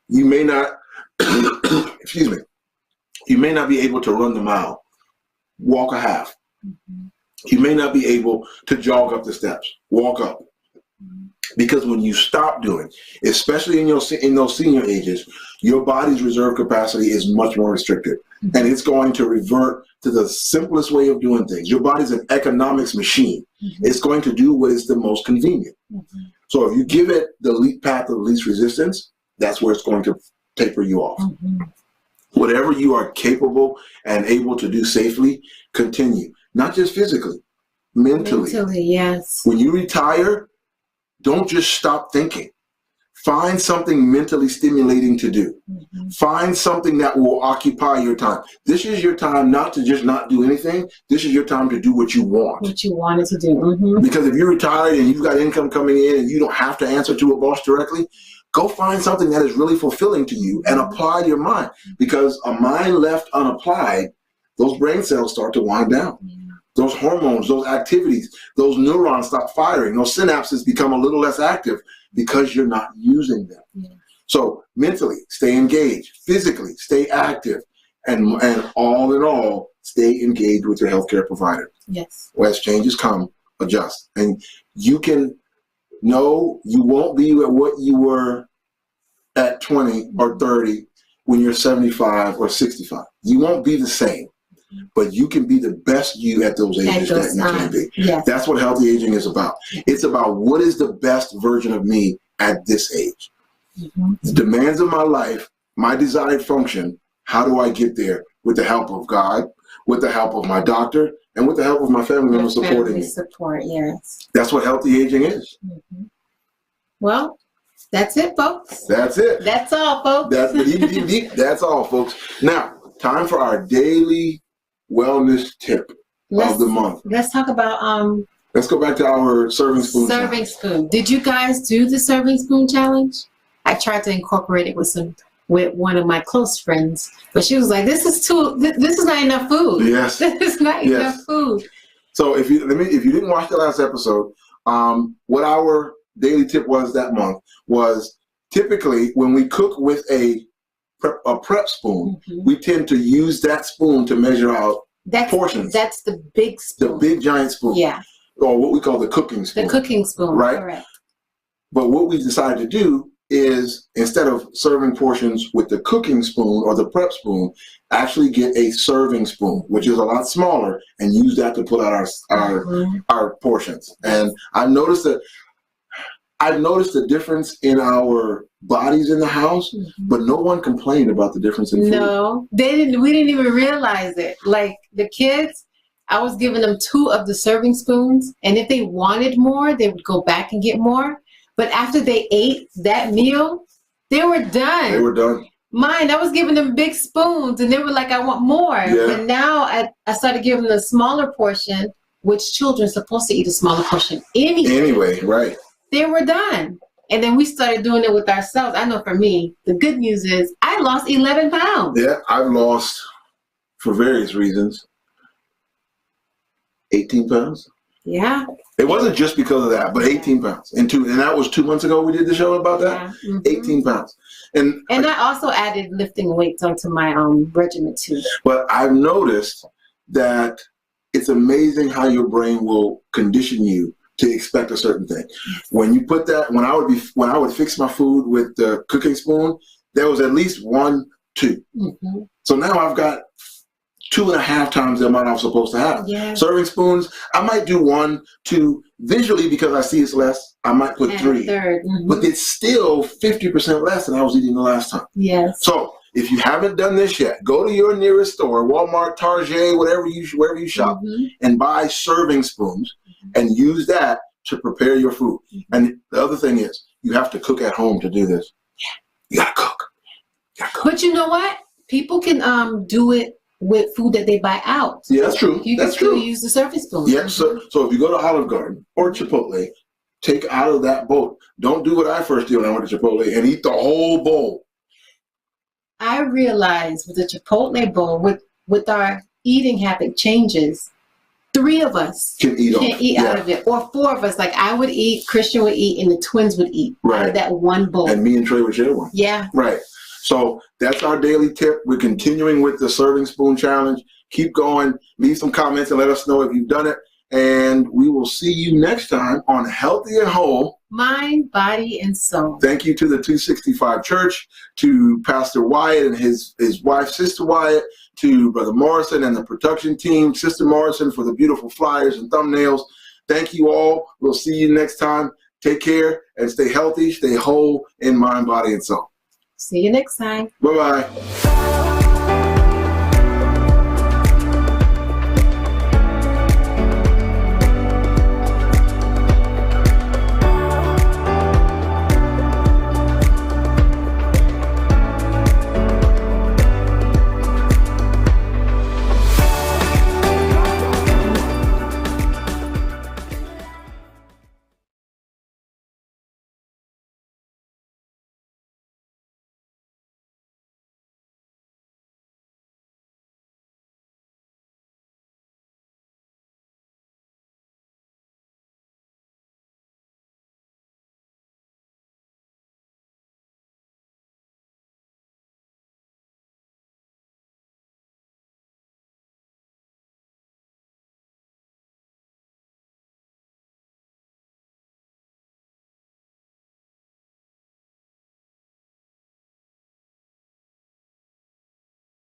You may not, excuse me, you may not be able to run the mile, walk a half. You may not be able to jog up the steps, walk up. Because when you stop doing, especially in those senior ages, your body's reserve capacity is much more restricted. And it's going to revert to the simplest way of doing things. Your body's an economics machine. It's going to do what is the most convenient. So if you give it the path of least resistance, that's where it's going to taper you off. Whatever you are capable and able to do safely, continue. Not just physically, mentally. Mentally, yes. When you retire, don't just stop thinking. Find something mentally stimulating to do. Find something that will occupy your time. This is your time not to just not do anything. This is your time to do what you want. What you wanted to do. Because if you're retired and you've got income coming in and you don't have to answer to a boss directly, go find something that is really fulfilling to you and apply your mind. Because a mind left unapplied, those brain cells start to wind down. Those hormones, those activities, those neurons stop firing. Those synapses become a little less active because you're not using them. So mentally, stay engaged. Physically, stay active. And all in all, stay engaged with your healthcare provider. Yes. As changes come, adjust. And you can know you won't be at what you were at 20 or 30 when you're 75 or 65. You won't be the same. But you can be the best you at those ages that you can be. Yes. That's what healthy aging is about. It's about what is the best version of me at this age. The demands of my life, my desired function, how do I get there? With the help of God, with the help of my doctor, and with the help of my family members supporting me. Support, yes. That's what healthy aging is. Well, that's it, folks. That's it. That's all, folks. That's all, folks. Now, time for our daily wellness tip of the month. Let's talk about let's go back to our serving spoon. Serving spoon. Did you guys do the serving spoon challenge? I tried to incorporate it with one of my close friends, but she was like, "This is not enough food." Yes, this is not enough food. So if you didn't watch the last episode, what our daily tip was that month was typically when we cook with a prep spoon, we tend to use that spoon to measure out portions. That's the big spoon. The big giant spoon. Yeah. Or what we call the cooking spoon. The cooking spoon. Right? Correct. But what we decided to do is instead of serving portions with the cooking spoon or the prep spoon, actually get a serving spoon, which is a lot smaller, and use that to pull out our portions. And I've noticed a difference in our bodies in the house, but no one complained about the difference in food. No, they didn't. We didn't even realize it. Like the kids, I was giving them 2 of the serving spoons, and if they wanted more, they would go back and get more. But after they ate that meal, they were done. They were done. Mine, I was giving them big spoons, and they were like, I want more. Yeah. But now I started giving them a smaller portion, which children are supposed to eat a smaller portion anyway. Right. They were done. And then we started doing it with ourselves. I know for me, the good news is I lost 11 pounds. Yeah, I've lost, for various reasons, 18 pounds. Yeah. It wasn't just because of that, but 18 pounds. And that was 2 months ago we did the show about that. Yeah. 18 pounds. And I also added lifting weights onto my regimen too. But I've noticed that it's amazing how your brain will condition you to expect a certain thing. When you put that, when I would fix my food with the cooking spoon, there was at least 1, 2. So now I've got 2.5 times the amount I'm supposed to have. Yeah. Serving spoons, I might do 1, 2 visually because I see it's less. I might put 3, but it's still 50% less than I was eating the last time. Yes. So if you haven't done this yet, go to your nearest store, Walmart, Target, wherever you shop, and buy serving spoons and use that to prepare your food. And the other thing is, you have to cook at home to do this. You gotta cook. But you know what? People can do it with food that they buy out. Yeah, that's true. You can still use the serving spoon. Yeah, so if you go to Olive Garden or Chipotle, take out of that bowl. Don't do what I first did when I went to Chipotle and eat the whole bowl. I realized with the Chipotle bowl, with our eating habit changes, 3 of us can eat out of it, or 4 of us. Like I would eat, Christian would eat, and the twins would eat out of that one bowl. And me and Trey would share one. Yeah. Right. So that's our daily tip. We're continuing with the serving spoon challenge. Keep going. Leave some comments and let us know if you've done it. And we will see you next time on Healthy and Whole. Mind, body, and soul. Thank you to the 265 Church, to Pastor Wyatt and his wife, Sister Wyatt, to Brother Morrison and the production team, Sister Morrison, for the beautiful flyers and thumbnails. Thank you all. We'll see you next time. Take care and stay healthy, stay whole in mind, body, and soul. See you next time. Bye-bye.